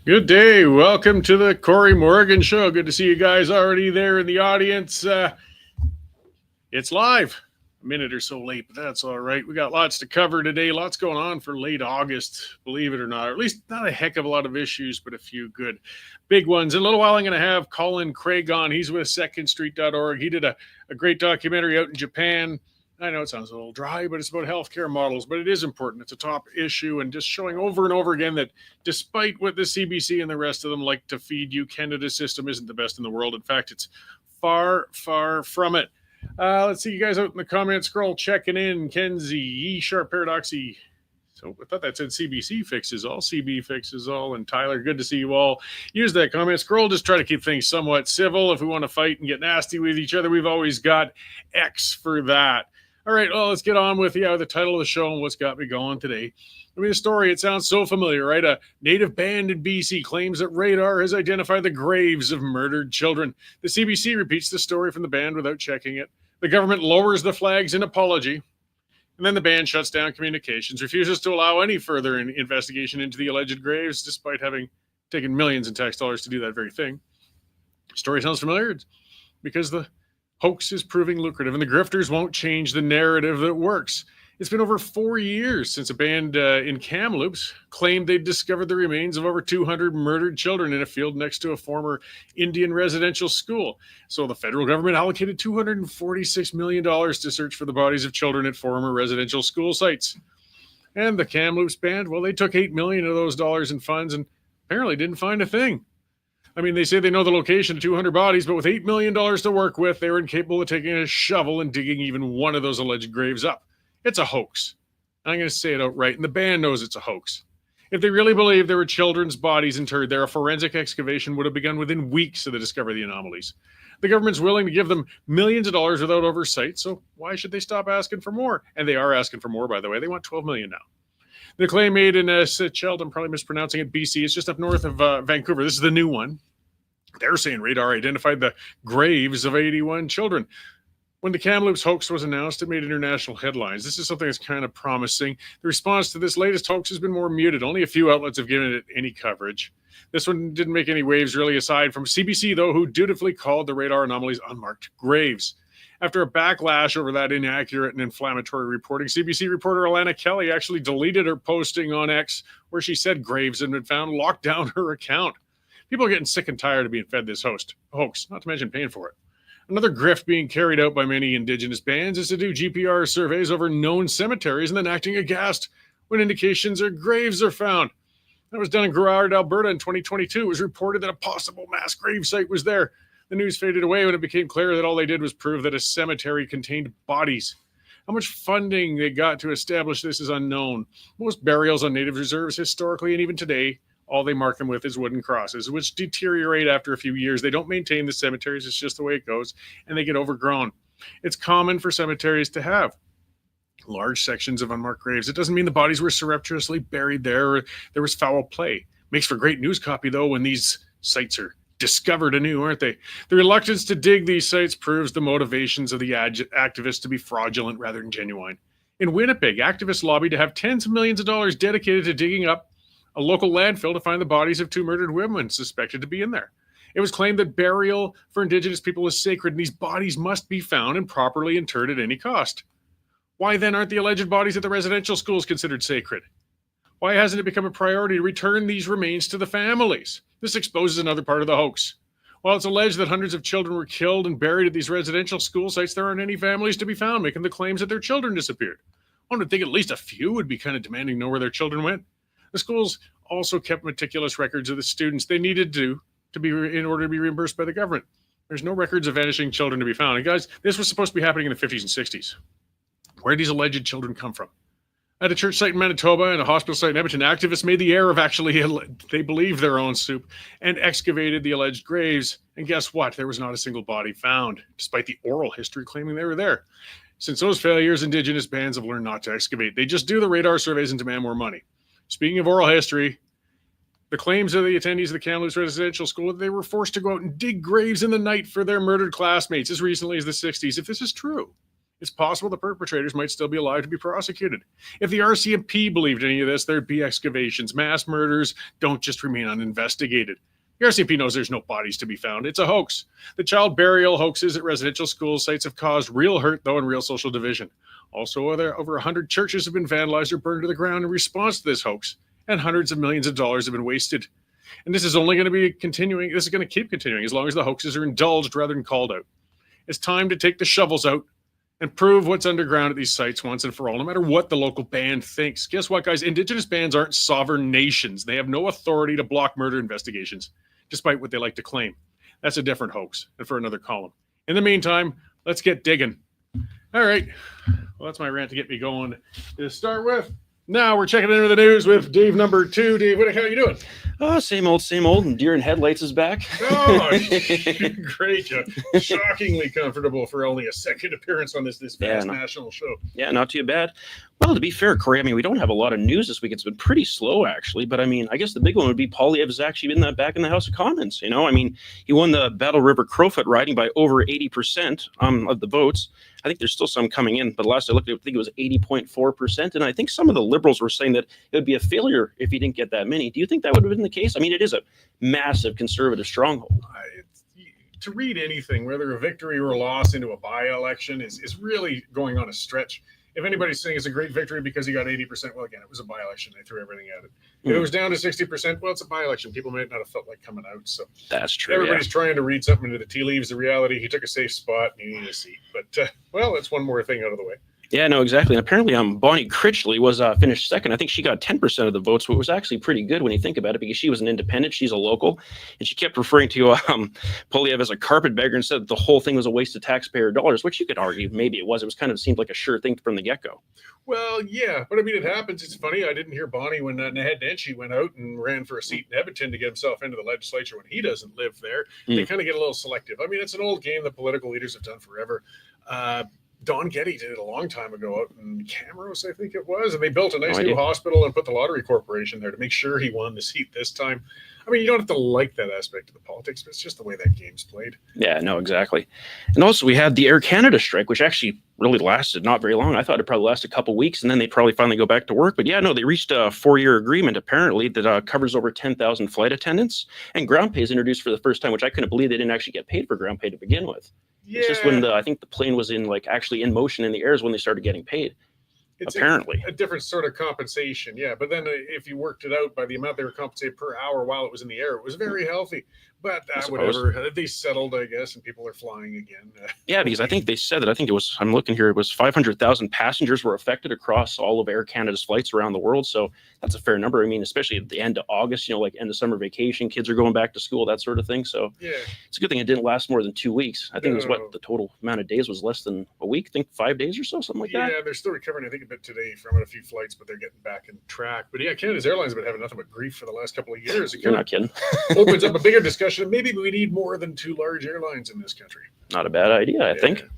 Good day. Welcome to the Cory Morgan Show. Good to see you guys already there in the audience. It's live. A minute or so late, but that's all right. We got lots to cover today. Lots going on for late August, believe it or not. Or at least not a heck of a lot of issues, but a few good big ones. In a little while, I'm going to have Colin Craig on. He's with secondstreet.org. He did a great documentary out in Japan. I know it sounds a little dry, but it's about healthcare models, but it is important. It's a top issue, and just showing over and over again that despite what the CBC and the rest of them like to feed you, Canada's system isn't the best in the world. In fact, it's far, far from it. Let's see you guys out in the comments. Scroll checking in. Kenzie, E Sharp Paradoxy. So I thought that said CBC fixes all. CB fixes all. And Tyler, good to see you all. Use that comment. Scroll, just try to keep things somewhat civil. If we want to fight and get nasty with each other, we've always got X for that. All right, well, let's get on with the title of the show and what's got me going today. I mean, the story, it sounds so familiar, right? A native band in BC claims that radar has identified the graves of murdered children. The CBC repeats the story from the band without checking it. The government lowers the flags in apology. And then the band shuts down communications, refuses to allow any further investigation into the alleged graves, despite having taken millions in tax dollars to do that very thing. Story sounds familiar? It's because the hoax is proving lucrative, and the grifters won't change the narrative that works. It's been over 4 years since a band in Kamloops claimed they'd discovered the remains of over 200 murdered children in a field next to a former Indian residential school. So the federal government allocated $246 million to search for the bodies of children at former residential school sites. And the Kamloops band, well, they took $8 million of those dollars in funds and apparently didn't find a thing. I mean, they say they know the location of 200 bodies, but with $8 million to work with, they were incapable of taking a shovel and digging even one of those alleged graves up. It's a hoax. I'm going to say it outright, and the band knows it's a hoax. If they really believed there were children's bodies interred there, a forensic excavation would have begun within weeks of the discovery of the anomalies. The government's willing to give them millions of dollars without oversight, so why should they stop asking for more? And they are asking for more, by the way. They want $12 million now. The claim made in Sechelt, I'm probably mispronouncing it, BC. It's just up north of Vancouver. This is the new one. They're saying radar identified the graves of 81 children. When the Kamloops hoax was announced, it made international headlines. This is something that's kind of promising. The response to this latest hoax has been more muted. Only a few outlets have given it any coverage. This one didn't make any waves, really, aside from CBC, though, who dutifully called the radar anomalies unmarked graves. After a backlash over that inaccurate and inflammatory reporting, CBC reporter Alana Kelly actually deleted her posting on X where she said graves had been found, locked down her account. People are getting sick and tired of being fed this hoax, not to mention paying for it. Another grift being carried out by many Indigenous bands is to do GPR surveys over known cemeteries and then acting aghast when indications or graves are found. That was done in Girard, Alberta in 2022. It was reported that a possible mass grave site was there. The news faded away when it became clear that all they did was prove that a cemetery contained bodies. How much funding they got to establish this is unknown. Most burials on native reserves historically and even today, all they mark them with is wooden crosses, which deteriorate after a few years. They don't maintain the cemeteries. It's just the way it goes, and they get overgrown. It's common for cemeteries to have large sections of unmarked graves. It doesn't mean the bodies were surreptitiously buried there or there was foul play. Makes for great news copy, though, when these sites are discovered anew, aren't they? The reluctance to dig these sites proves the motivations of the activists to be fraudulent rather than genuine. In Winnipeg, activists lobbied to have tens of millions of dollars dedicated to digging up a local landfill to find the bodies of 2 murdered women suspected to be in there. It was claimed that burial for Indigenous people is sacred and these bodies must be found and properly interred at any cost. Why then aren't the alleged bodies at the residential schools considered sacred? Why hasn't it become a priority to return these remains to the families? This exposes another part of the hoax. While it's alleged that hundreds of children were killed and buried at these residential school sites, there aren't any families to be found making the claims that their children disappeared. One would think at least a few would be kind of demanding to know where their children went. The schools also kept meticulous records of the students they needed to be in order to be reimbursed by the government. There's no records of vanishing children to be found. And guys, this was supposed to be happening in the 50s and 60s. Where did these alleged children come from? At a church site in Manitoba and a hospital site in Edmonton, activists made the error of actually, they believed their own soup, and excavated the alleged graves. And guess what? There was not a single body found, despite the oral history claiming they were there. Since those failures, Indigenous bands have learned not to excavate. They just do the radar surveys and demand more money. Speaking of oral history, the claims of the attendees of the Kamloops Residential School that they were forced to go out and dig graves in the night for their murdered classmates as recently as the 60s. If this is true, It's possible the perpetrators might still be alive to be prosecuted. If the RCMP believed any of this, there'd be excavations. Mass murders don't just remain uninvestigated. The RCMP knows there's no bodies to be found. It's a hoax. The child burial hoaxes at residential school sites have caused real hurt, though, and real social division. Also, over 100 churches have been vandalized or burned to the ground in response to this hoax, and hundreds of millions of dollars have been wasted. And this is only going to be continuing. This is going to keep continuing as long as the hoaxes are indulged rather than called out. It's time to take the shovels out and prove what's underground at these sites once and for all, no matter what the local band thinks. Guess what, guys? Indigenous bands aren't sovereign nations. They have no authority to block murder investigations, despite what they like to claim. That's a different hoax and for another column. In the meantime, let's get digging. All right. Well, that's my rant to get me going to start with. Now we're checking into the news with Dave number 2. Dave, what the hell are you doing? Oh, same old, and Deer in Headlights is back. Oh, great. Shockingly comfortable for only a second appearance on this vast national show. Yeah, not too bad. Well, to be fair, Cory, I mean, we don't have a lot of news this week. It's been pretty slow, actually. But, I mean, I guess the big one would be Poilievre is actually back in the House of Commons. You know, I mean, he won the Battle River Crowfoot riding by over 80% of the votes. I think there's still some coming in, but last I looked, I think it was 80.4%. And I think some of the Liberals were saying that it would be a failure if he didn't get that many. Do you think that would have been the case? I mean, it is a massive conservative stronghold. To read anything, whether a victory or a loss into a by-election is really going on a stretch. If anybody's saying it's a great victory because he got 80%, well, again, it was a by-election. They threw everything at it. If it was down to 60%, well, it's a by-election. People might not have felt like coming out. So that's true. Everybody's trying to read something into the tea leaves. The reality, he took a safe spot and he needed a seat. But, well, that's one more thing out of the way. Yeah, no, exactly. And apparently Bonnie Critchley was finished second. I think she got 10% of the votes, which was actually pretty good when you think about it, because she was an independent. She's a local. And she kept referring to Poilievre as a carpetbagger and said that the whole thing was a waste of taxpayer dollars, which you could argue maybe it was. It was kind of seemed like a sure thing from the get-go. Well, yeah, but I mean, it happens. It's funny. I didn't hear Bonnie when Ned Nenshi went out and ran for a seat in Edmonton to get himself into the legislature when he doesn't live there. They kind of get a little selective. I mean, it's an old game that political leaders have done forever. Don Getty did it a long time ago out in Camrose, I think it was, and they built a nice new hospital and put the Lottery Corporation there to make sure he won the seat this time. I mean, you don't have to like that aspect of the politics, but it's just the way that game's played. Yeah, no, exactly. And also we had the Air Canada strike, which actually really lasted not very long. I thought it probably lasted a couple of weeks, and then they probably finally go back to work. But yeah, no, they reached a 4-year agreement, apparently, that covers over 10,000 flight attendants. And ground pay is introduced for the first time, which I couldn't believe they didn't actually get paid for ground pay to begin with. Yeah. It's just when I think the plane was actually in motion in the air is when they started getting paid. It's apparently a different sort of compensation. Yeah. But then if you worked it out by the amount they were compensated per hour while it was in the air, it was very healthy. But whatever, they settled, I guess, and people are flying again. Yeah, because I think they said that, I'm looking here, it was 500,000 passengers were affected across all of Air Canada's flights around the world. So that's a fair number. I mean, especially at the end of August, like end of summer vacation, kids are going back to school, that sort of thing. So yeah, it's a good thing it didn't last more than 2 weeks. I think it was the total amount of days was less than a week. I think 5 days or so, something like that. Yeah, they're still recovering, I think, a bit today from a few flights, but they're getting back in track. But yeah, Canada's Airlines have been having nothing but grief for the last couple of years. You're not kidding. Opens up a bigger discussion. Maybe we need more than 2 large airlines in this country. Not a bad idea, I think. And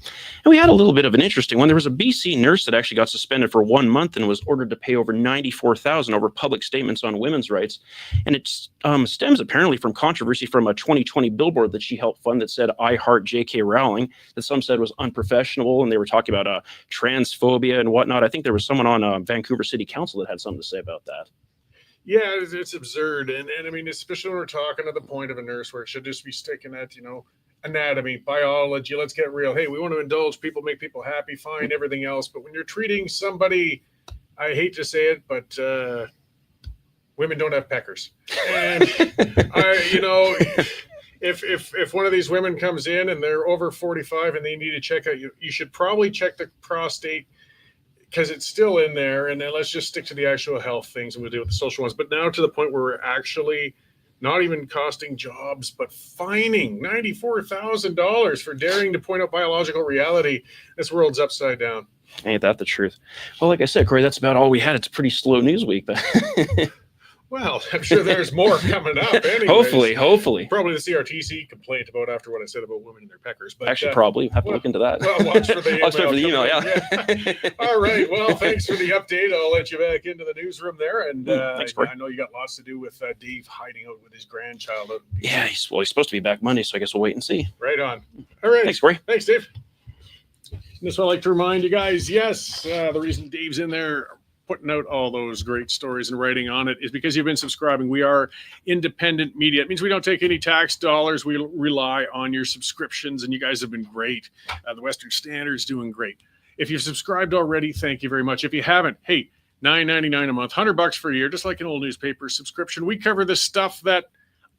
we had a little bit of an interesting one. There was a BC nurse that actually got suspended for 1 month and was ordered to pay over $94,000 over public statements on women's rights. And it stems apparently from controversy from a 2020 billboard that she helped fund that said, "I heart J.K. Rowling," that some said was unprofessional, and they were talking about transphobia and whatnot. I think there was someone on Vancouver City Council that had something to say about that. Yeah, it's absurd. And I mean, especially when we're talking at the point of a nurse where it should just be sticking at, anatomy, biology, let's get real. Hey, we want to indulge people, make people happy, fine, everything else. But when you're treating somebody, I hate to say it, but women don't have peckers. And, if one of these women comes in and they're over 45 and they need to check out, you should probably check the prostate, because it's still in there. And then let's just stick to the actual health things and we'll deal with the social ones. But now to the point where we're actually not even costing jobs, but fining $94,000 for daring to point out biological reality. This world's upside down. Ain't that the truth? Well, like I said, Cory, that's about all we had. It's a pretty slow news week. Well, I'm sure there's more coming up. Anyways. Hopefully. Probably the CRTC complaint about after what I said about women and their peckers. But actually, probably have to look into that. Well, watch for the email. Yeah. All right. Well, thanks for the update. I'll let you back into the newsroom there. And thanks, I know you got lots to do with Dave hiding out with his grandchild. Yeah, he's supposed to be back Monday, so I guess we'll wait and see. Right on. All right. Thanks, Cory. Thanks, Dave. Just want to like to remind you guys, yes, the reason Dave's in there putting out all those great stories and writing on it is because you've been subscribing. We are independent media. It means we don't take any tax dollars. We rely on your subscriptions, and you guys have been great. The Western Standard's doing great. If you've subscribed already, thank you very much. If you haven't, hey, $9.99 a month, $100 for a year, just like an old newspaper subscription. We cover the stuff that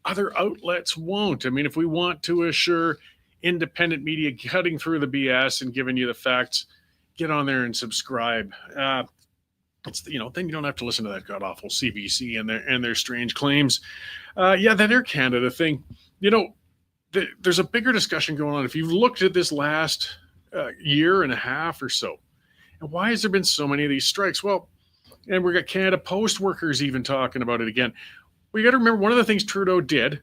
other outlets won't. I mean, if we want to assure independent media cutting through the BS and giving you the facts, get on there and subscribe. It's, you know, then you don't have to listen to that god awful CBC and their strange claims. Yeah, that Air Canada thing. You know, there's a bigger discussion going on. If you've looked at this last year and a half or so, and why has there been so many of these strikes? Well, and we got Canada Post workers even talking about it again. We got to remember one of the things Trudeau did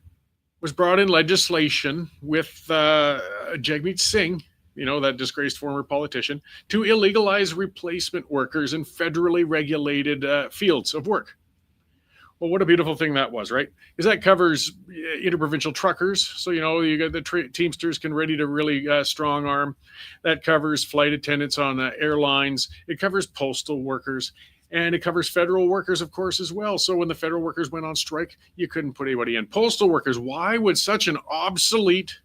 was brought in legislation with Jagmeet Singh, you know, that disgraced former politician, to illegalize replacement workers in federally regulated fields of work. Well, what a beautiful thing that was, right? Because that covers interprovincial truckers. So, you know, you got the Teamsters can ready to really strong arm. That covers flight attendants on airlines. It covers postal workers. And it covers federal workers, of course, as well. So when the federal workers went on strike, you couldn't put anybody in. Postal workers, why would such an obsolete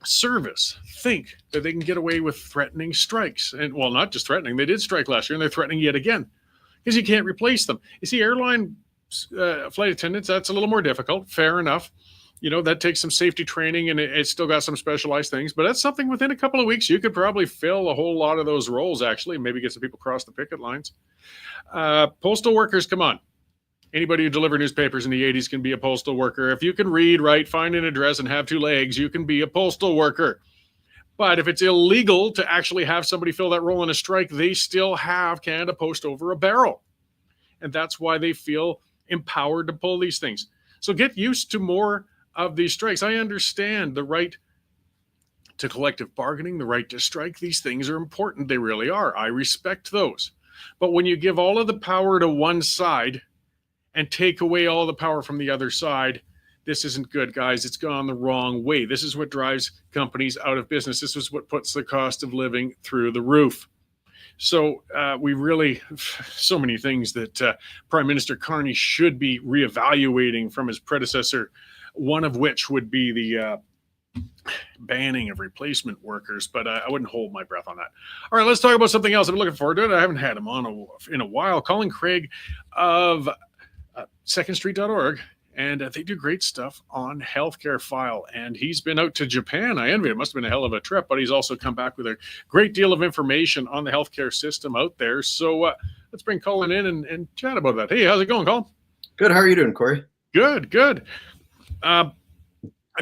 service think that they can get away with threatening strikes? And, well, not just threatening. They did strike last year, and they're threatening yet again because you can't replace them. You see, airline flight attendants, that's a little more difficult. Fair enough. You know, that takes some safety training, and it's still got some specialized things. But that's something within a couple of weeks, you could probably fill a whole lot of those roles, actually, maybe get some people across the picket lines. Postal workers, come on. Anybody who delivered newspapers in the 80s can be a postal worker. If you can read, write, find an address, and have two legs, you can be a postal worker. But if it's illegal to actually have somebody fill that role in a strike, they still have Canada Post over a barrel. And that's why they feel empowered to pull these things. So get used to more of these strikes. I understand the right to collective bargaining, the right to strike. These things are important. They really are. I respect those. But when you give all of the power to one side and take away all the power from the other side, this isn't good, guys. It's gone the wrong way. This is what drives companies out of business. This is what puts the cost of living through the roof. So we really, so many things that Prime Minister Carney should be reevaluating from his predecessor, one of which would be the banning of replacement workers, but I wouldn't hold my breath on that. All right, let's talk about something else. I'm looking forward to it. I haven't had him on in a while. Colin Craig of secondstreet.org, and they do great stuff on Healthcare File, and he's been out to Japan. I envy it. It must have been a hell of a trip, but he's also come back with a great deal of information on the healthcare system out there. So let's bring Colin in and chat about that. Hey, how's it going, Colin? Good. How are you doing, Cory? Good. I'm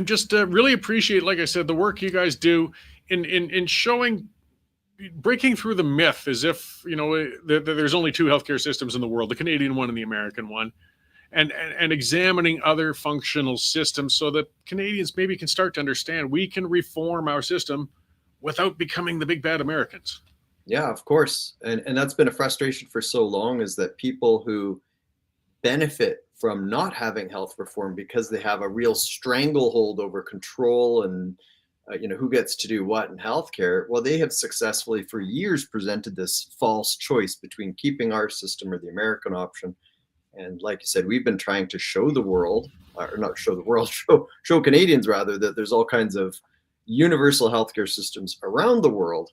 just really appreciate, like I said, the work you guys do in showing, breaking through the myth as if, you know, there's only two healthcare systems in the world, the Canadian one and the American one, and examining other functional systems so that Canadians maybe can start to understand we can reform our system without becoming the big bad Americans. Yeah, of course. And that's been a frustration for so long, is that people who benefit from not having health reform because they have a real stranglehold over control and who gets to do what in healthcare. Well, they have successfully for years presented this false choice between keeping our system or the American option. And like you said, we've been trying to show the world, or not show the world, show Canadians rather, that there's all kinds of universal healthcare systems around the world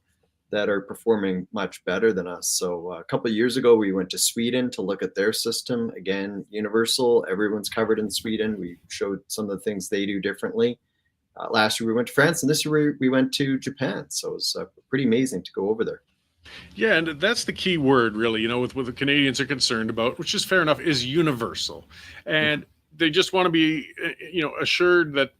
that are performing much better than us. So a couple of years ago, we went to Sweden to look at their system. Again, universal, everyone's covered in Sweden. We showed some of the things they do differently. Last year we went to France, and this year we went to Japan. So it's pretty amazing to go over there. Yeah, and that's the key word, really, with what the Canadians are concerned about, which is fair enough, is universal. And they just want to be, assured that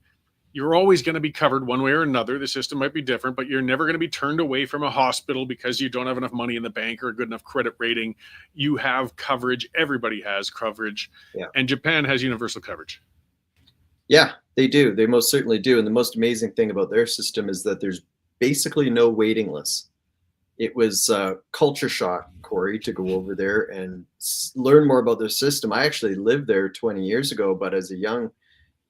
you're always going to be covered one way or another. The system might be different, but you're never going to be turned away from a hospital because you don't have enough money in the bank or a good enough credit rating. You have coverage. Everybody has coverage. Yeah. And Japan has universal coverage. Yeah, they do. They most certainly do. And the most amazing thing about their system is that there's basically no waiting list. It was culture shock, Cory, to go over there and learn more about their system. I actually lived there 20 years ago, but as a young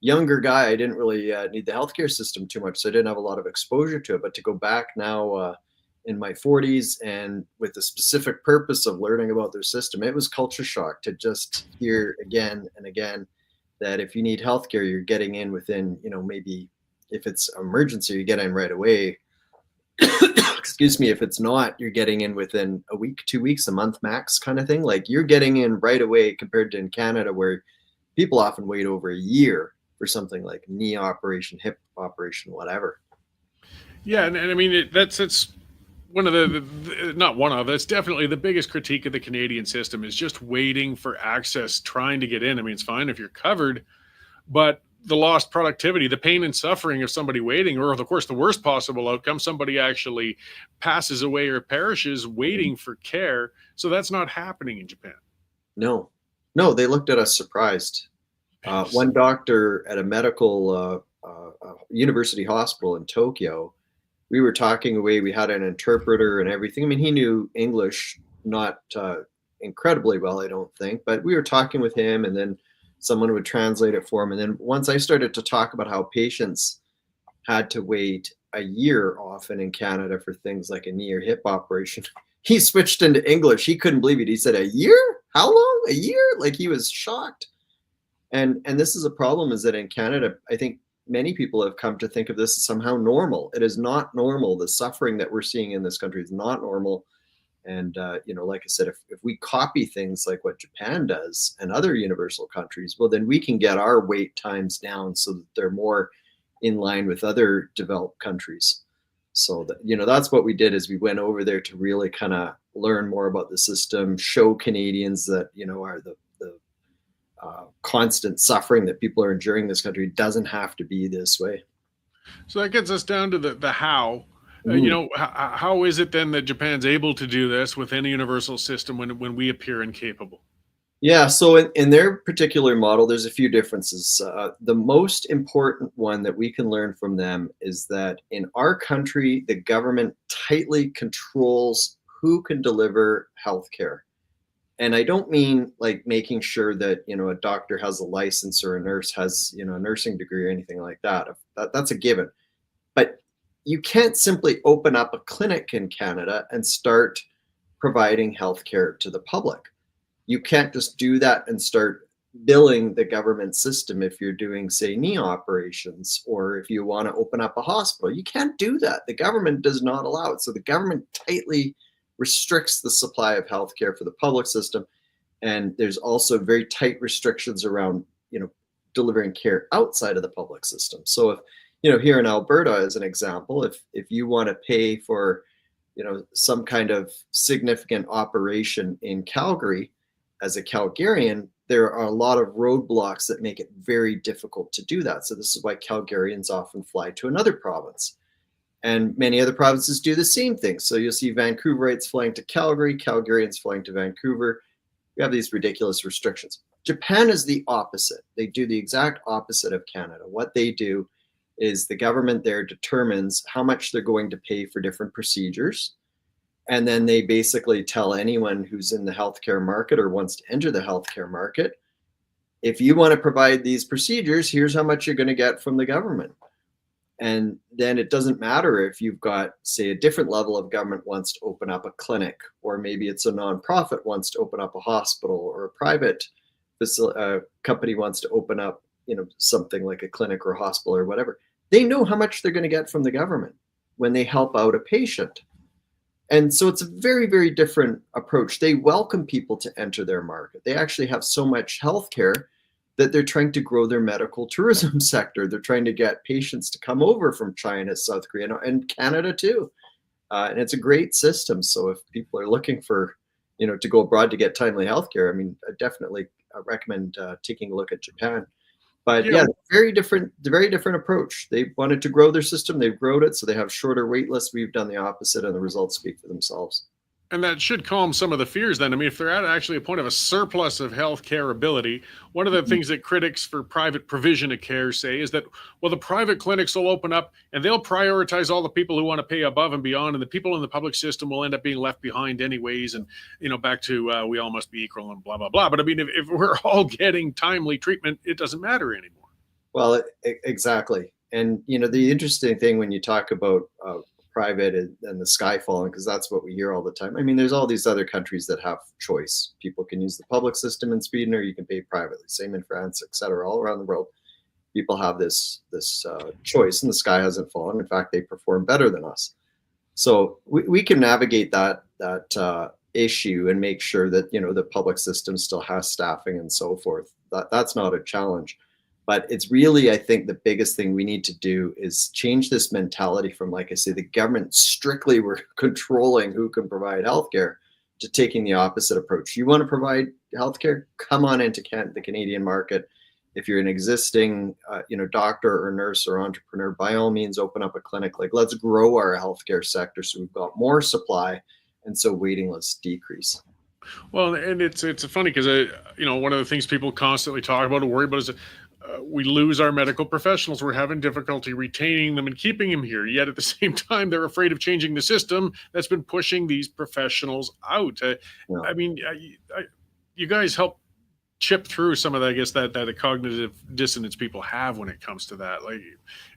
younger guy, I didn't really need the healthcare system too much, so I didn't have a lot of exposure to it. But to go back now in my 40s and with the specific purpose of learning about their system, it was culture shock to just hear again and again that if you need healthcare, you're getting in within, maybe if it's emergency, you get in right away. Excuse me, if it's not, you're getting in within a week, 2 weeks, a month max kind of thing. Like you're getting in right away compared to in Canada where people often wait over a year for something like knee operation, hip operation, whatever. Yeah, and I mean that's one of not one of, that's definitely the biggest critique of the Canadian system is just waiting for access, trying to get in. I mean, it's fine if you're covered, but the lost productivity, the pain and suffering of somebody waiting, or of course the worst possible outcome, somebody actually passes away or perishes waiting for care. So that's not happening in Japan. No, they looked at us surprised. One doctor at a medical university hospital in Tokyo, we were talking away. We had an interpreter and everything. I mean, he knew English, not incredibly well, I don't think, but we were talking with him, and then someone would translate it for him. And then once I started to talk about how patients had to wait a year often in Canada for things like a knee or hip operation, he switched into English. He couldn't believe it. He said, "A year? How long? A year?" Like he was shocked. And this is a problem, is that in Canada, I think many people have come to think of this as somehow normal. It is not normal. The suffering that we're seeing in this country is not normal. And, like I said, if we copy things like what Japan does and other universal countries, well, then we can get our wait times down so that they're more in line with other developed countries. So that, that's what we did, is we went over there to really kind of learn more about the system, show Canadians that, are the constant suffering that people are enduring in this country doesn't have to be this way. So that gets us down to the how. How is it then that Japan's able to do this with any universal system when we appear incapable? Yeah, so in their particular model, there's a few differences. The most important one that we can learn from them is that in our country, the government tightly controls who can deliver healthcare. And I don't mean like making sure that, a doctor has a license or a nurse has, a nursing degree or anything like that. That's a given. But you can't simply open up a clinic in Canada and start providing healthcare to the public. You can't just do that and start billing the government system if you're doing, say, knee operations, or if you want to open up a hospital. You can't do that. The government does not allow it. So the government tightly restricts the supply of healthcare for the public system. And there's also very tight restrictions around, delivering care outside of the public system. So if, here in Alberta, as an example, if you want to pay for, some kind of significant operation in Calgary, as a Calgarian, there are a lot of roadblocks that make it very difficult to do that. So this is why Calgarians often fly to another province. And many other provinces do the same thing. So you'll see Vancouverites flying to Calgary, Calgarians flying to Vancouver. We have these ridiculous restrictions. Japan is the opposite. They do the exact opposite of Canada. What they do is the government there determines how much they're going to pay for different procedures. And then they basically tell anyone who's in the healthcare market or wants to enter the healthcare market, if you want to provide these procedures, here's how much you're going to get from the government. And then it doesn't matter if you've got, say, a different level of government wants to open up a clinic, or maybe it's a nonprofit wants to open up a hospital, or a private company wants to open up, something like a clinic or a hospital or whatever. They know how much they're going to get from the government when they help out a patient. And so it's a very, very different approach. They welcome people to enter their market. They actually have so much healthcare that they're trying to grow their medical tourism sector. They're trying to get patients to come over from China, South Korea, and Canada too. And it's a great system. So if people are looking for, to go abroad to get timely healthcare, I mean, I definitely recommend taking a look at Japan. But yeah, very different approach. They wanted to grow their system. They've grown it, so they have shorter wait lists. We've done the opposite, and the results speak for themselves. And that should calm some of the fears then. I mean, if they're at actually a point of a surplus of healthcare ability, one of the things that critics for private provision of care say is that, well, the private clinics will open up and they'll prioritize all the people who want to pay above and beyond, and the people in the public system will end up being left behind anyways. And, back to we all must be equal and blah, blah, blah. But I mean, if we're all getting timely treatment, it doesn't matter anymore. Well, exactly. And the interesting thing when you talk about private and the sky falling, because that's what we hear all the time. I mean, there's all these other countries that have choice. People can use the public system in Sweden, or you can pay privately. Same in France, etc. All around the world, people have this choice, and the sky hasn't fallen. In fact, they perform better than us. So we can navigate that issue and make sure that the public system still has staffing and so forth. That's not a challenge. But it's really, I think, the biggest thing we need to do is change this mentality from, like I say, the government strictly were controlling who can provide healthcare, to taking the opposite approach. You want to provide healthcare? Come on into the Canadian market. If you're an existing, doctor or nurse or entrepreneur, by all means, open up a clinic. Like, let's grow our healthcare sector so we've got more supply, and so waiting lists decrease. Well, and it's funny because one of the things people constantly talk about and worry about is we lose our medical professionals. We're having difficulty retaining them and keeping them here. Yet at the same time, they're afraid of changing the system that's been pushing these professionals out. Yeah. I mean, you guys help chip through some of that, I guess, that cognitive dissonance people have when it comes to that. Like,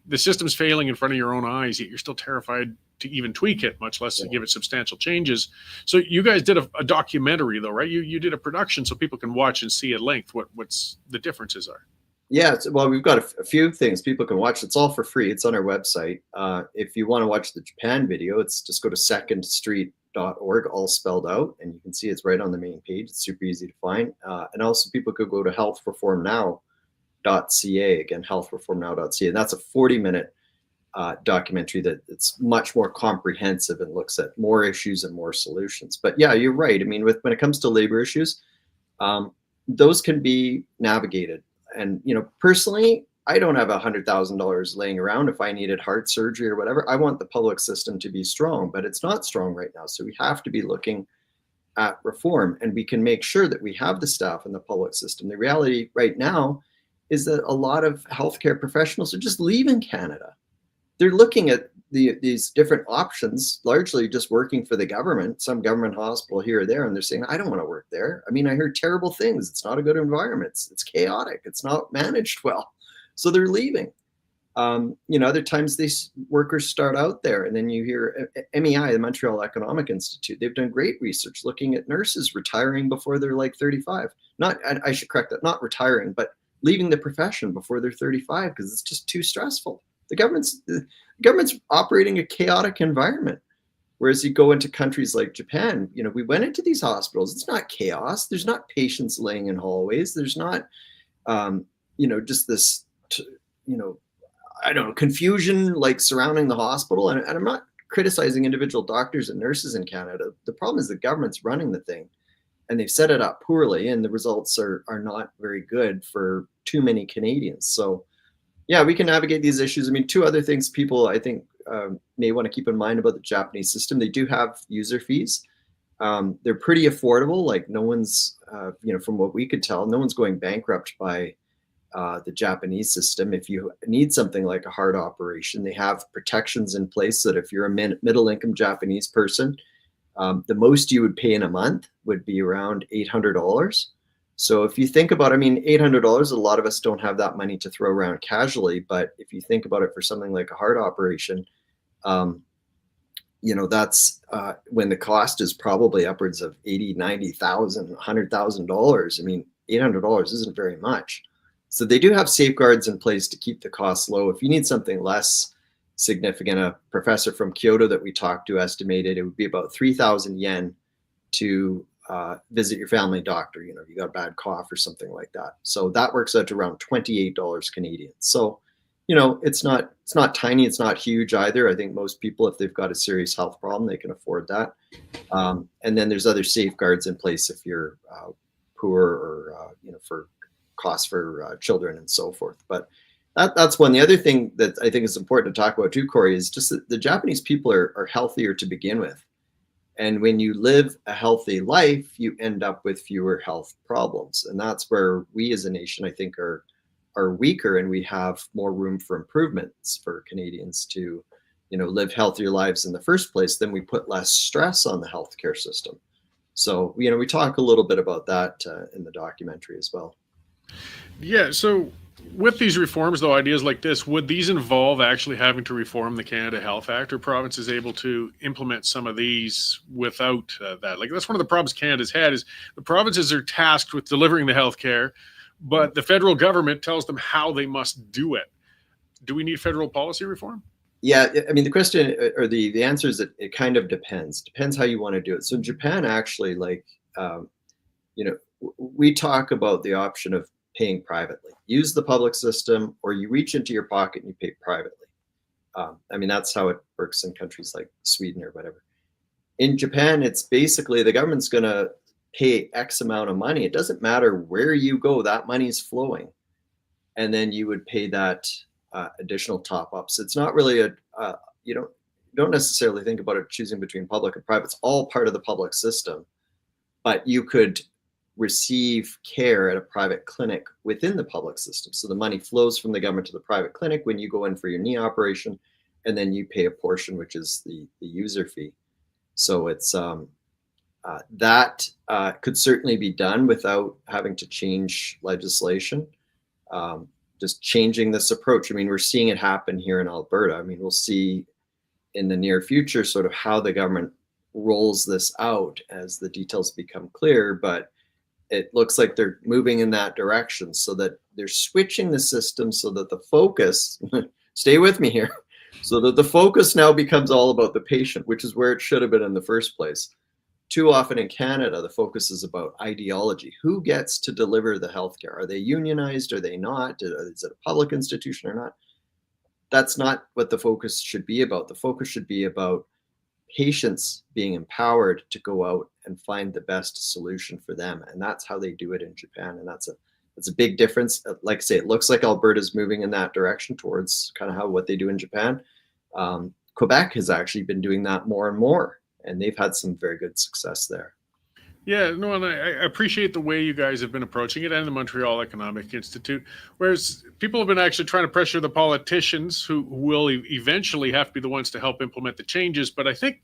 the system's failing in front of your own eyes, yet you're still terrified to even tweak it, much less to give it substantial changes. So you guys did a documentary, though, right? You did a production so people can watch and see at length what's the differences are. Yeah, well, we've got a few things people can watch. It's all for free. It's on our website. If you want to watch the Japan video, it's just go to secondstreet.org, all spelled out, and you can see it's right on the main page. It's super easy to find. And also, people could go to healthreformnow.ca, again, healthreformnow.ca. And that's a 40-minute documentary it's much more comprehensive and looks at more issues and more solutions. But yeah, you're right. I mean, when it comes to labor issues, those can be navigated. And, personally, I don't have $100,000 laying around if I needed heart surgery or whatever. I want the public system to be strong, but it's not strong right now. So we have to be looking at reform, and we can make sure that we have the staff in the public system. The reality right now is that a lot of healthcare professionals are just leaving Canada. They're looking at these different options, largely just working for the government, some government hospital here or there, and they're saying, I don't want to work there. I mean, I heard terrible things. It's not a good environment. It's chaotic. It's not managed well. So they're leaving. Other times these workers start out there, and then you hear MEI, the Montreal Economic Institute, they've done great research looking at nurses retiring before they're like 35. I should correct that, not retiring, but leaving the profession before they're 35 because it's just too stressful. The government's operating a chaotic environment. Whereas you go into countries like Japan, we went into these hospitals. It's not chaos. There's not patients laying in hallways. There's not, just this, confusion like surrounding the hospital. And I'm not criticizing individual doctors and nurses in Canada. The problem is the government's running the thing, and they've set it up poorly, and the results are not very good for too many Canadians. So, yeah, we can navigate these issues. I mean, two other things people, I think, may want to keep in mind about the Japanese system. They do have user fees. They're pretty affordable. Like, no one's, from what we could tell, no one's going bankrupt by the Japanese system. If you need something like a heart operation, they have protections in place that if you're a middle-income Japanese person, the most you would pay in a month would be around $800. So if you think about, $800, a lot of us don't have that money to throw around casually. But if you think about it for something like a heart operation, that's when the cost is probably upwards of $80,000, $90,000, $100,000. $800 isn't very much. So they do have safeguards in place to keep the costs low. If you need something less significant, a professor from Kyoto that we talked to estimated it would be about 3,000 yen to visit your family doctor. If you got a bad cough or something like that. So that works out to around $28 Canadian. So, it's not tiny. It's not huge either. I think most people, if they've got a serious health problem, they can afford that. And then there's other safeguards in place if you're poor or, for costs for children and so forth. But that's one. The other thing that I think is important to talk about too, Cory, is just that the Japanese people are healthier to begin with. And when you live a healthy life, you end up with fewer health problems. And that's where we as a nation, I think, are weaker, and we have more room for improvements for Canadians to, live healthier lives in the first place. Then we put less stress on the healthcare system. So, we talk a little bit about that in the documentary as well. Yeah. So With these reforms, though, ideas like this, would these involve actually having to reform the Canada Health Act? Or provinces able to implement some of these without that? Like, that's one of the problems Canada's had is the provinces are tasked with delivering the health care, but the federal government tells them how they must do it. Do we need federal policy reform? Yeah, I mean, the question or the answer is that it kind of depends. Depends how you want to do it. So in Japan, actually, like, you know, we talk about the option of paying privately. Use the public system, or you reach into your pocket and you pay privately. I mean, that's how it works in countries like Sweden or whatever. In Japan, it's basically the government's going to pay X amount of money. It doesn't matter where you go, that money's flowing. And then you would pay that additional top ups. It's not really you don't necessarily think about it choosing between public and private. It's all part of the public system, but you could receive care at a private clinic within the public system. So the money flows from the government to the private clinic when you go in for your knee operation, and then you pay a portion, which is the user fee. So it's that could certainly be done without having to change legislation. Just changing this approach. I mean, we're seeing it happen here in Alberta. I mean, we'll see in the near future sort of how the government rolls this out as the details become clear, but it looks like they're moving in that direction, so that they're switching the system so that the focus, stay with me here, so that the focus now becomes all about the patient, which is where it should have been in the first place. Too often in Canada, the focus is about ideology. Who gets to deliver the healthcare? Are they unionized? Are they not? Is it a public institution or not? That's not what the focus should be about. The focus should be about patients being empowered to go out and find the best solution for them. And that's how they do it in Japan. And that's a big difference. Like I say, it looks like Alberta's moving in that direction towards kind of what they do in Japan. Quebec has actually been doing that more and more, and they've had some very good success there. Yeah, no, and I appreciate the way you guys have been approaching it, and the Montreal Economic Institute. Whereas people have been actually trying to pressure the politicians who will eventually have to be the ones to help implement the changes. But I think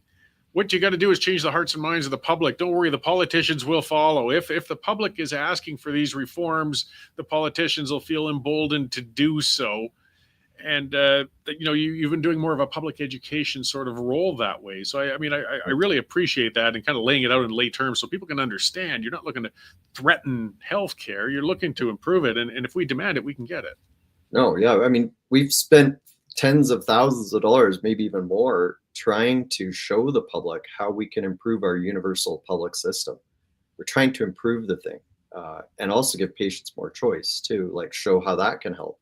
what you got to do is change the hearts and minds of the public. Don't worry, the politicians will follow. If the public is asking for these reforms, the politicians will feel emboldened to do so. And you've been doing more of a public education sort of role that way. So I really appreciate that, and kind of laying it out in lay terms so people can understand. You're not looking to threaten healthcare; you're looking to improve it. And if we demand it, we can get it. No, yeah, I mean, we've spent tens of thousands of dollars, maybe even more, trying to show the public how we can improve our universal public system. We're trying to improve the thing, and also give patients more choice too, like show how that can help,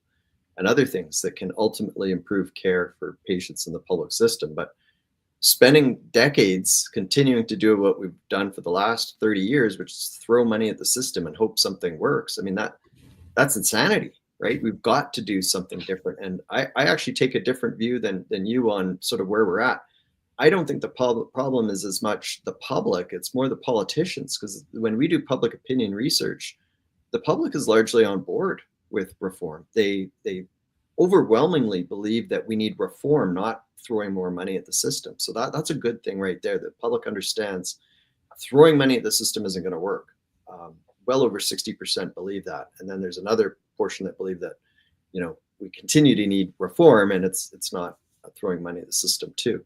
and other things that can ultimately improve care for patients in the public system. But spending decades continuing to do what we've done for the last 30 years, which is throw money at the system and hope something works. I mean, that's insanity, right? We've got to do something different. And I actually take a different view than you on sort of where we're at. I don't think the problem is as much the public, it's more the politicians, because when we do public opinion research, the public is largely on board with reform. They overwhelmingly believe that we need reform, not throwing more money at the system. So that's a good thing right there. The public understands throwing money at the system isn't going to work. Well over 60% believe that, and then there's another portion that believe that we continue to need reform, and it's not throwing money at the system too.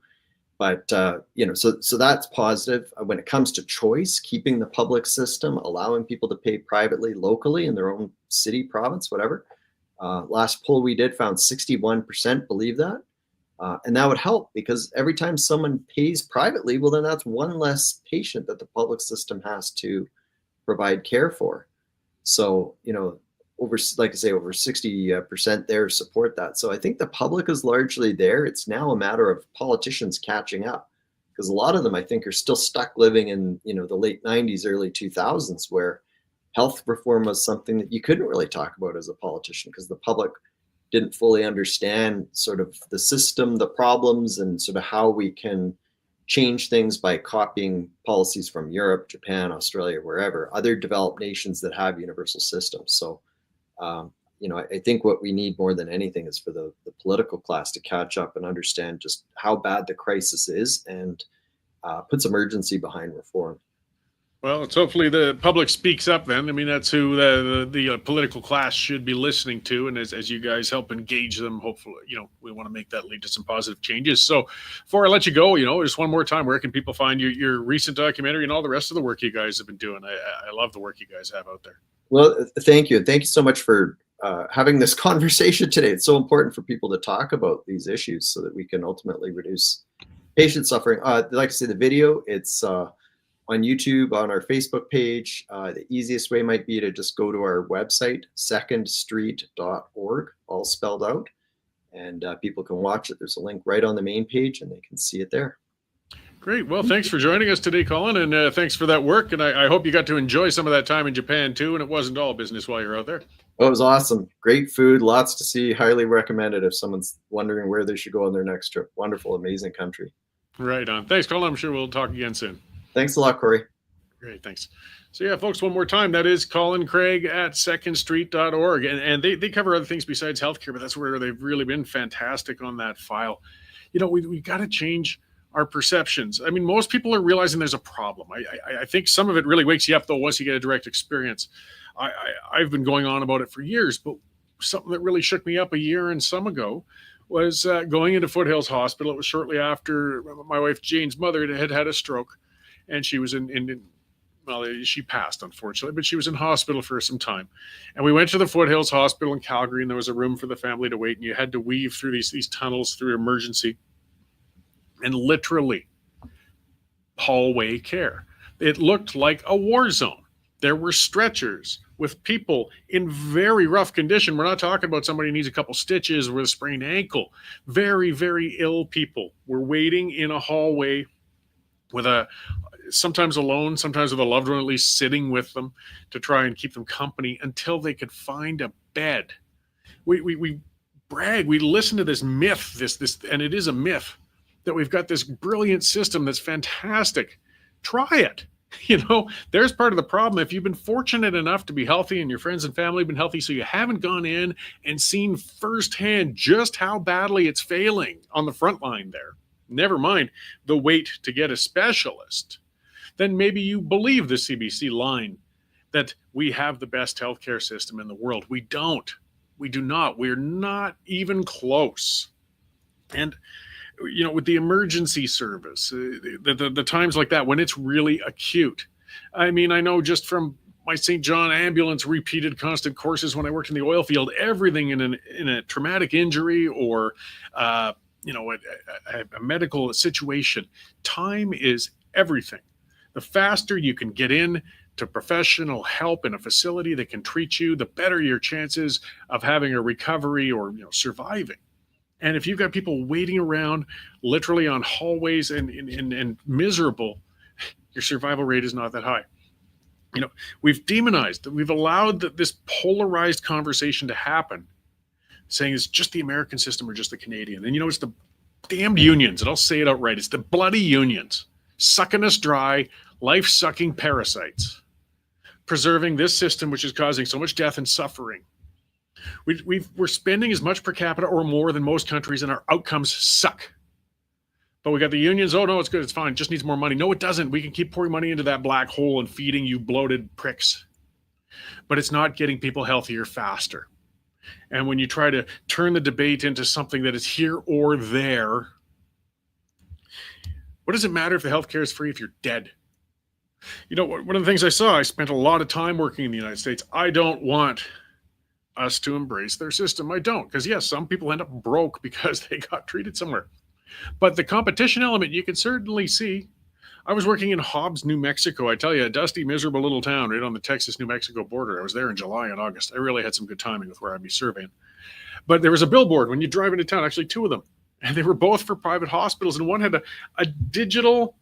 But so that's positive. When it comes to choice, keeping the public system, allowing people to pay privately, locally in their own city, province, whatever. Last poll we did found 61% believe that. And that would help, because every time someone pays privately, well, then that's one less patient that the public system has to provide care for. So, over 60% there support that. So I think the public is largely there. It's now a matter of politicians catching up, because a lot of them, I think, are still stuck living in, the late 90s, early 2000s, where health reform was something that you couldn't really talk about as a politician, because the public didn't fully understand sort of the system, the problems, and sort of how we can change things by copying policies from Europe, Japan, Australia, wherever, other developed nations that have universal systems. So, I think what we need more than anything is for the political class to catch up and understand just how bad the crisis is, and put some urgency behind reform. Well, it's hopefully the public speaks up then. I mean, that's who the political class should be listening to. And as you guys help engage them, hopefully, we want to make that lead to some positive changes. So before I let you go, just one more time, where can people find your recent documentary and all the rest of the work you guys have been doing? I love the work you guys have out there. Well, thank you. Thank you so much for having this conversation today. It's so important for people to talk about these issues so that we can ultimately reduce patient suffering. Like I say, the video, it's on YouTube, on our Facebook page. The easiest way might be to just go to our website, secondstreet.org, all spelled out, and people can watch it. There's a link right on the main page, and they can see it there. Great. Well, thanks for joining us today, Colin, and thanks for that work. And I hope you got to enjoy some of that time in Japan, too, and it wasn't all business while you're out there. Oh, it was awesome. Great food, lots to see. Highly recommended if someone's wondering where they should go on their next trip. Wonderful, amazing country. Right on. Thanks, Colin. I'm sure we'll talk again soon. Thanks a lot, Cory. Great, thanks. So yeah, folks, one more time, that is Colin Craig at secondstreet.org. And they cover other things besides healthcare, but that's where they've really been fantastic on that file. We got to change our perceptions. I mean, most people are realizing there's a problem. I think some of it really wakes you up, though, once you get a direct experience. I've been going on about it for years, but something that really shook me up a year and some ago was going into Foothills Hospital. It was shortly after my wife Jane's mother had a stroke. And she was she passed, unfortunately, but she was in hospital for some time. And we went to the Foothills Hospital in Calgary, and there was a room for the family to wait. And you had to weave through these tunnels through emergency and literally hallway care. It looked like a war zone. There were stretchers with people in very rough condition. We're not talking about somebody who needs a couple stitches with a sprained ankle. Very, very ill people were waiting in a hallway with sometimes alone, sometimes with a loved one at least sitting with them to try and keep them company until they could find a bed. We brag, we listen to this myth, this, and it is a myth, that we've got this brilliant system that's fantastic. Try it. There's part of the problem. If you've been fortunate enough to be healthy and your friends and family have been healthy, so you haven't gone in and seen firsthand just how badly it's failing on the front line there, never mind the wait to get a specialist, then maybe you believe the CBC line that we have the best healthcare system in the world. We don't. We do not. We're not even close. And, with the emergency service, the times like that when it's really acute. I mean, I know just from my St. John ambulance repeated constant courses when I worked in the oil field, everything in a traumatic injury or, a medical situation, time is everything. The faster you can get in to professional help in a facility that can treat you, the better your chances of having a recovery or surviving. And if you've got people waiting around literally on hallways and miserable, your survival rate is not that high. We've demonized, we've allowed this polarized conversation to happen, saying it's just the American system or just the Canadian. And it's the damned unions, and I'll say it outright, it's the bloody unions sucking us dry, life-sucking parasites, preserving this system which is causing so much death and suffering. We're spending as much per capita or more than most countries, and our outcomes suck. But we got the unions, oh no, it's good, it's fine, it just needs more money. No, it doesn't. We can keep pouring money into that black hole and feeding you bloated pricks. But it's not getting people healthier faster. And when you try to turn the debate into something that is here or there, what does it matter if the healthcare is free if you're dead? One of the things I spent a lot of time working in the United States. I don't want us to embrace their system. I don't, because yes, some people end up broke because they got treated somewhere. But the competition element, you can certainly see. I was working in Hobbs, New Mexico. I tell you, a dusty, miserable little town right on the Texas-New Mexico border. I was there in July and August. I really had some good timing with where I'd be surveying. But there was a billboard when you drive into town, actually two of them. And they were both for private hospitals. And one had a digital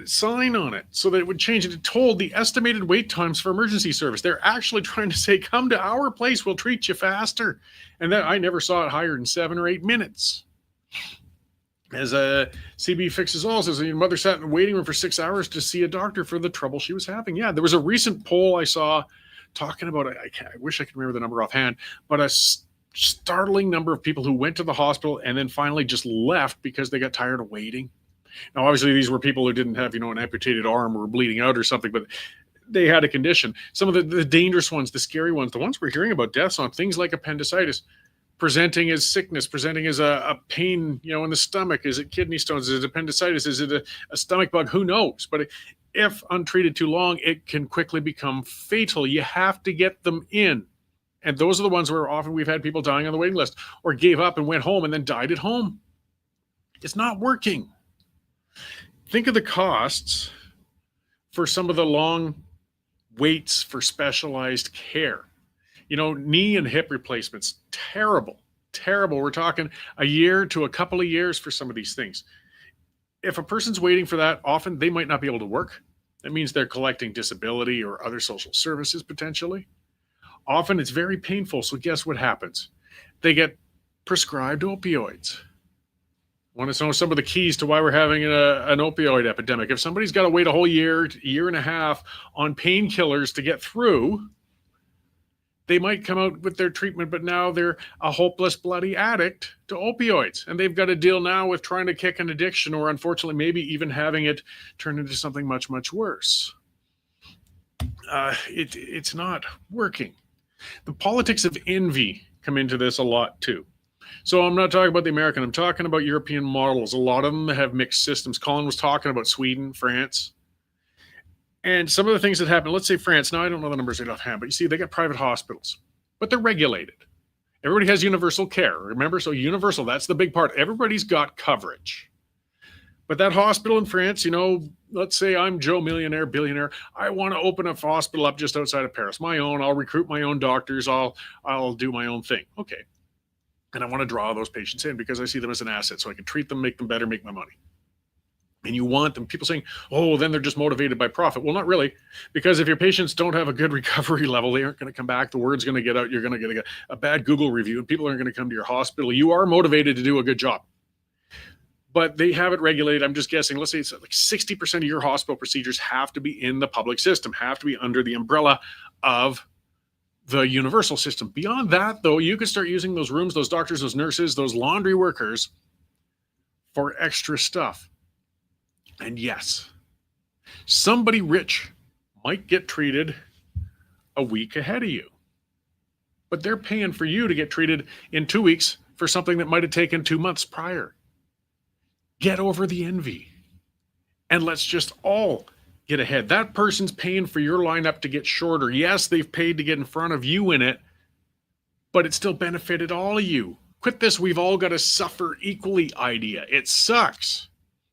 sign on it so that it would change. It told the estimated wait times for emergency service. They're actually trying to say, come to our place, we'll treat you faster. And that I never saw it higher than 7 or 8 minutes. As a CB Fixes All says, your mother sat in the waiting room for 6 hours to see a doctor for the trouble she was having. Yeah, there was a recent poll I saw talking about, I wish I could remember the number offhand, but a startling number of people who went to the hospital and then finally just left because they got tired of waiting. Now, obviously, these were people who didn't have, an amputated arm or bleeding out or something, but they had a condition. Some of the dangerous ones, the scary ones, the ones we're hearing about deaths on, things like appendicitis, presenting as sickness, presenting as a pain, in the stomach. Is it kidney stones? Is it appendicitis? Is it a stomach bug? Who knows? But if untreated too long, it can quickly become fatal. You have to get them in. And those are the ones where often we've had people dying on the waiting list or gave up and went home and then died at home. It's not working. Think of the costs for some of the long waits for specialized care. Knee and hip replacements, terrible. We're talking a year to a couple of years for some of these things. If a person's waiting for that, often they might not be able to work. That means they're collecting disability or other social services potentially. Often it's very painful. So guess what happens? They get prescribed opioids. Want to know some of the keys to why we're having an opioid epidemic? If somebody's got to wait a whole year and a half on painkillers to get through, they might come out with their treatment, but now they're a hopeless, bloody addict to opioids. And they've got to deal now with trying to kick an addiction or unfortunately maybe even having it turn into something much, much worse. It's not working. The politics of envy come into this a lot too. So I'm not talking about the American, I'm talking about European models. A lot of them have mixed systems. Colin was talking about Sweden, France. And some of the things that happen, let's say France, now I don't know the numbers right offhand, but you see, they got private hospitals, but they're regulated. Everybody has universal care, remember? So universal, that's the big part. Everybody's got coverage. But that hospital in France, let's say I'm Joe Millionaire, billionaire. I want to open a hospital up just outside of Paris, my own. I'll recruit my own doctors. I'll do my own thing. Okay. And I want to draw those patients in because I see them as an asset so I can treat them, make them better, make my money. And you want them, people saying, oh, then they're just motivated by profit. Well, not really, because if your patients don't have a good recovery level, they aren't going to come back. The word's going to get out. You're going to get a bad Google review and people aren't going to come to your hospital. You are motivated to do a good job. But they have it regulated. I'm just guessing. Let's say it's like 60% of your hospital procedures have to be in the public system, have to be under the umbrella of the universal system. Beyond that, though, you can start using those rooms, those doctors, those nurses, those laundry workers for extra stuff. And yes, somebody rich might get treated a week ahead of you, but they're paying for you to get treated in 2 weeks for something that might have taken 2 months prior. Get over the envy and let's just all get ahead. That person's paying for your lineup to get shorter. Yes, they've paid to get in front of you in it, but it still benefited all of you. Quit this "we've all got to suffer equally" idea. It sucks.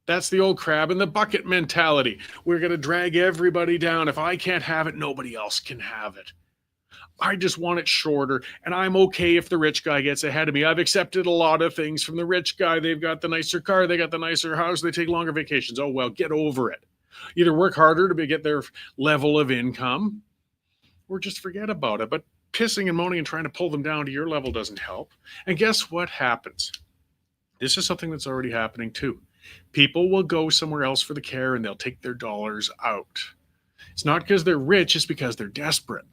That's the old crab in the bucket mentality. We're going to drag everybody down. If I can't have it, nobody else can have it. I just want it shorter, and I'm okay if the rich guy gets ahead of me. I've accepted a lot of things from the rich guy. They've got the nicer car. They got the nicer house. They take longer vacations. Oh, well, get over it. Either work harder to get their level of income or just forget about it. But pissing and moaning and trying to pull them down to your level doesn't help. And guess what happens? This is something that's already happening too. People will go somewhere else for the care and they'll take their dollars out. It's not because they're rich, it's because they're desperate.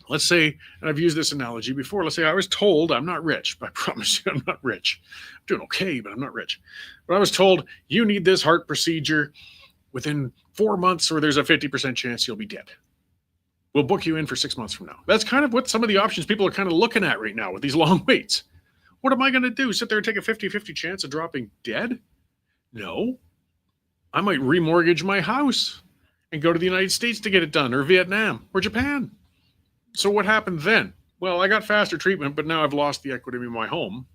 Let's say, and I've used this analogy before, let's say I was told I'm not rich, but I promise you I'm not rich. I'm doing okay, but I'm not rich. But I was told you need this heart procedure within 4 months or there's a 50% chance you'll be dead. We'll book you in for 6 months from now. That's kind of what some of the options people are kind of looking at right now with these long waits. What am I going to do? Sit there and take a 50-50 chance of dropping dead? No. I might remortgage my house and go to the United States to get it done, or Vietnam, or Japan. So what happened then? Well, I got faster treatment, but now I've lost the equity in my home.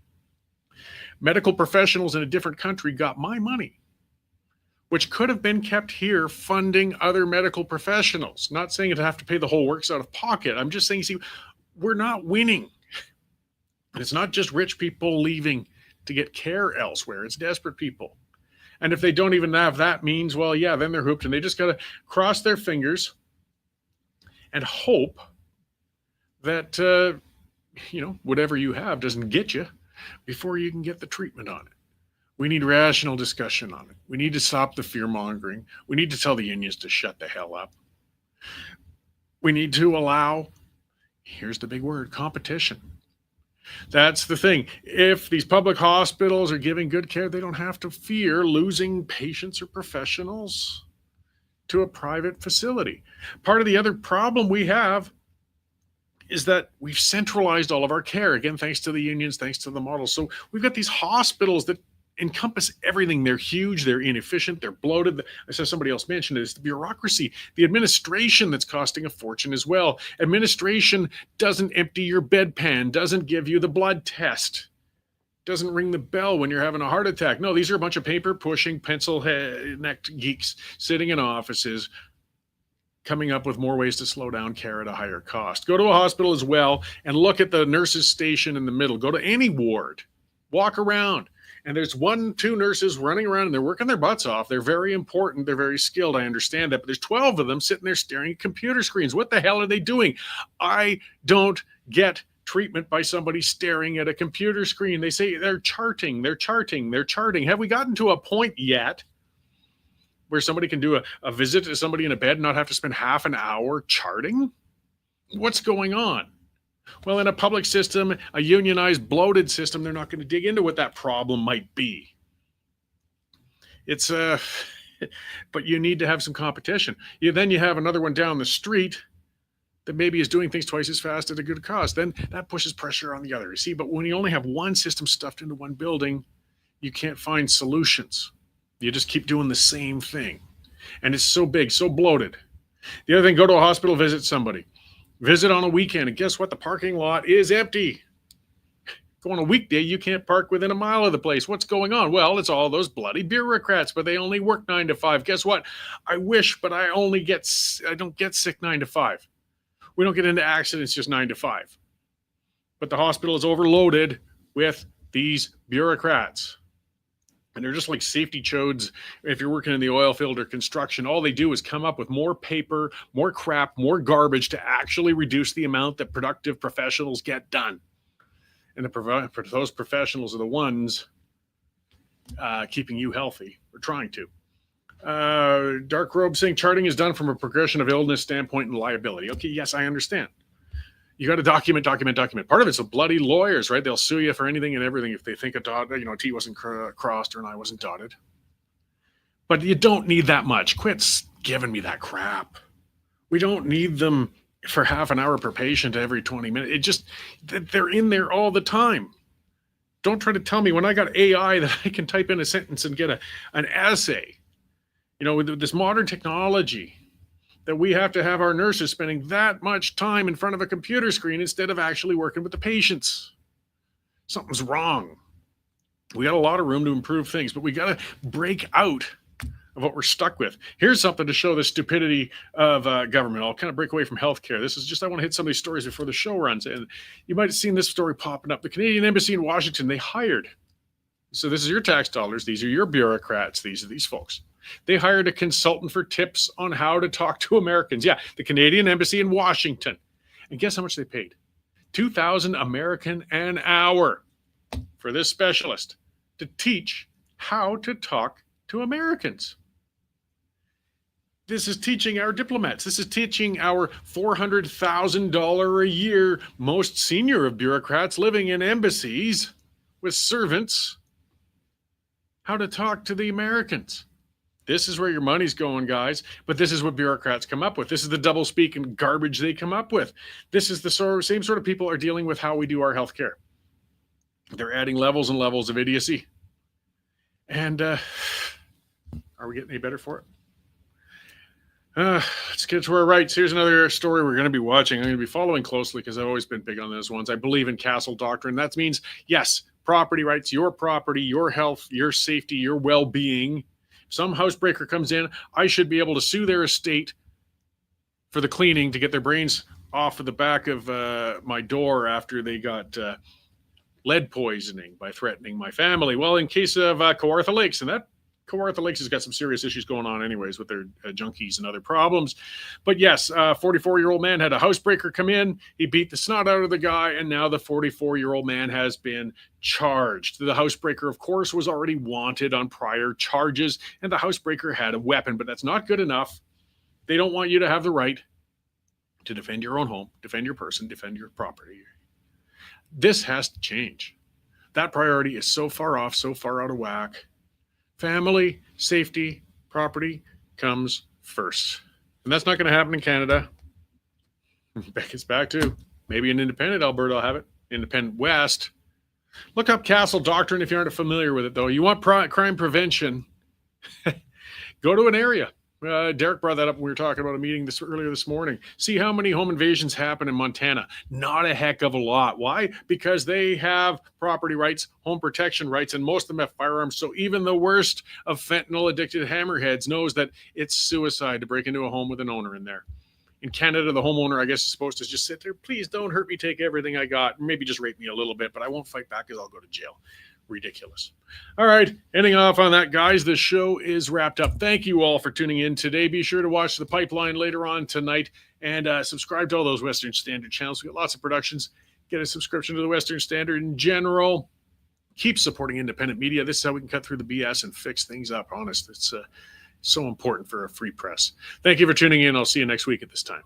Medical professionals in a different country got my money, which could have been kept here funding other medical professionals. Not saying it'd have to pay the whole works out of pocket. I'm just saying, see, we're not winning. And it's not just rich people leaving to get care elsewhere. It's desperate people. And if they don't even have that means, well, yeah, then they're hooped and they just got to cross their fingers and hope that, whatever you have doesn't get you before you can get the treatment on it. We need rational discussion on it. We need to stop the fear mongering. We need to tell the unions to shut the hell up. We need to allow, here's the big word, competition. That's the thing. If these public hospitals are giving good care, they don't have to fear losing patients or professionals to a private facility. Part of the other problem we have is that we've centralized all of our care, again, thanks to the unions, thanks to the model. So we've got these hospitals that encompass everything. They're huge, they're inefficient, they're bloated. I saw somebody else mention it. It's the bureaucracy, the administration that's costing a fortune as well. Administration doesn't empty your bedpan, doesn't give you the blood test, doesn't ring the bell when you're having a heart attack. No, these are a bunch of paper pushing, pencil necked geeks sitting in offices, coming up with more ways to slow down care at a higher cost. Go to a hospital as well and look at the nurses' station in the middle. Go to any ward, walk around, and there's 1-2 nurses running around and they're working their butts off. They're very important. They're very skilled. I understand that. But there's 12 of them sitting there staring at computer screens. What the hell are they doing? I don't get treatment by somebody staring at a computer screen. They say they're charting. Have we gotten to a point yet where somebody can do a visit to somebody in a bed and not have to spend half an hour charting? What's going on? Well, in a public system, a unionized, bloated system, they're not going to dig into what that problem might be. It's but you need to have some competition. Then you have another one down the street that maybe is doing things twice as fast at a good cost. Then that pushes pressure on the other. You see, but when you only have one system stuffed into one building, you can't find solutions. You just keep doing the same thing. And it's so big, so bloated. The other thing, go to a hospital, visit somebody. Visit on a weekend, and guess what? The parking lot is empty. Go on a weekday, you can't park within a mile of the place. What's going on? Well, it's all those bloody bureaucrats, but they only work 9 to 5. Guess what? I wish, but I don't get sick 9 to 5. We don't get into accidents just 9 to 5. But the hospital is overloaded with these bureaucrats. And they're just like safety chodes. If you're working in the oil field or construction, all they do is come up with more paper, more crap, more garbage to actually reduce the amount that productive professionals get done. And those professionals are the ones keeping you healthy, or trying to. Dark Robe saying charting is done from a progression of illness standpoint and liability. Okay, yes, I understand. You got to document. Part of it's the bloody lawyers, right? They'll sue you for anything and everything if they think a T wasn't crossed or an I wasn't dotted. But you don't need that much. Quit giving me that crap. We don't need them for half an hour per patient every 20 minutes. They're in there all the time. Don't try to tell me when I got AI that I can type in a sentence and get an essay. With this modern technology, that we have to have our nurses spending that much time in front of a computer screen instead of actually working with the patients. Something's wrong. We got a lot of room to improve things, but we got to break out of what we're stuck with. Here's something to show the stupidity of government. I'll kind of break away from healthcare. I want to hit some of these stories before the show runs. And you might have seen this story popping up. The Canadian Embassy in Washington, they hired. So this is your tax dollars. These are your bureaucrats. These are these folks. They hired a consultant for tips on how to talk to Americans. Yeah, the Canadian Embassy in Washington. And guess how much they paid? $2,000 American an hour for this specialist to teach how to talk to Americans. This is teaching our diplomats. This is teaching our $400,000 a year most senior of bureaucrats living in embassies with servants how to talk to the Americans. This is where your money's going, guys. But this is what bureaucrats come up with. This is the double-speak and garbage they come up with. This is the same sort of people are dealing with how we do our healthcare. They're adding levels and levels of idiocy. And are we getting any better for it? Let's get to our rights. Here's another story we're going to be watching. I'm going to be following closely because I've always been big on those ones. I believe in castle doctrine. That means, yes, property rights, your property, your health, your safety, your well-being. Some housebreaker comes in, I should be able to sue their estate for the cleaning to get their brains off of the back of my door after they got lead poisoning by threatening my family. Well, in case of Kawartha Lakes, and that Kawartha Lakes has got some serious issues going on anyways with their junkies and other problems. But yes, 44-year-old man had a housebreaker come in. He beat the snot out of the guy, and now the 44-year-old man has been charged. The housebreaker, of course, was already wanted on prior charges, and the housebreaker had a weapon, but that's not good enough. They don't want you to have the right to defend your own home, defend your person, defend your property. This has to change. That priority is so far off, so far out of whack. Family, safety, property comes first. And that's not going to happen in Canada. It's back to maybe an independent Alberta will have it. Independent West. Look up Castle Doctrine if you aren't familiar with it, though. You want crime prevention, go to an area. Derek brought that up when we were talking about a meeting earlier this morning. See how many home invasions happen in Montana. Not a heck of a lot. Why? Because they have property rights, home protection rights, and most of them have firearms. So even the worst of fentanyl-addicted hammerheads knows that it's suicide to break into a home with an owner in there. In Canada, the homeowner, I guess, is supposed to just sit there. Please don't hurt me. Take everything I got. Maybe just rape me a little bit, but I won't fight back because I'll go to jail. Ridiculous. All right. Ending off on that, guys. The show is wrapped up. Thank you all for tuning in today. Be sure to watch The Pipeline later on tonight and subscribe to all those Western Standard channels. We got lots of productions. Get a subscription to the Western Standard in general. Keep supporting independent media. This is how we can cut through the BS and fix things up. Honest, it's so important for a free press. Thank you for tuning in. I'll see you next week at this time.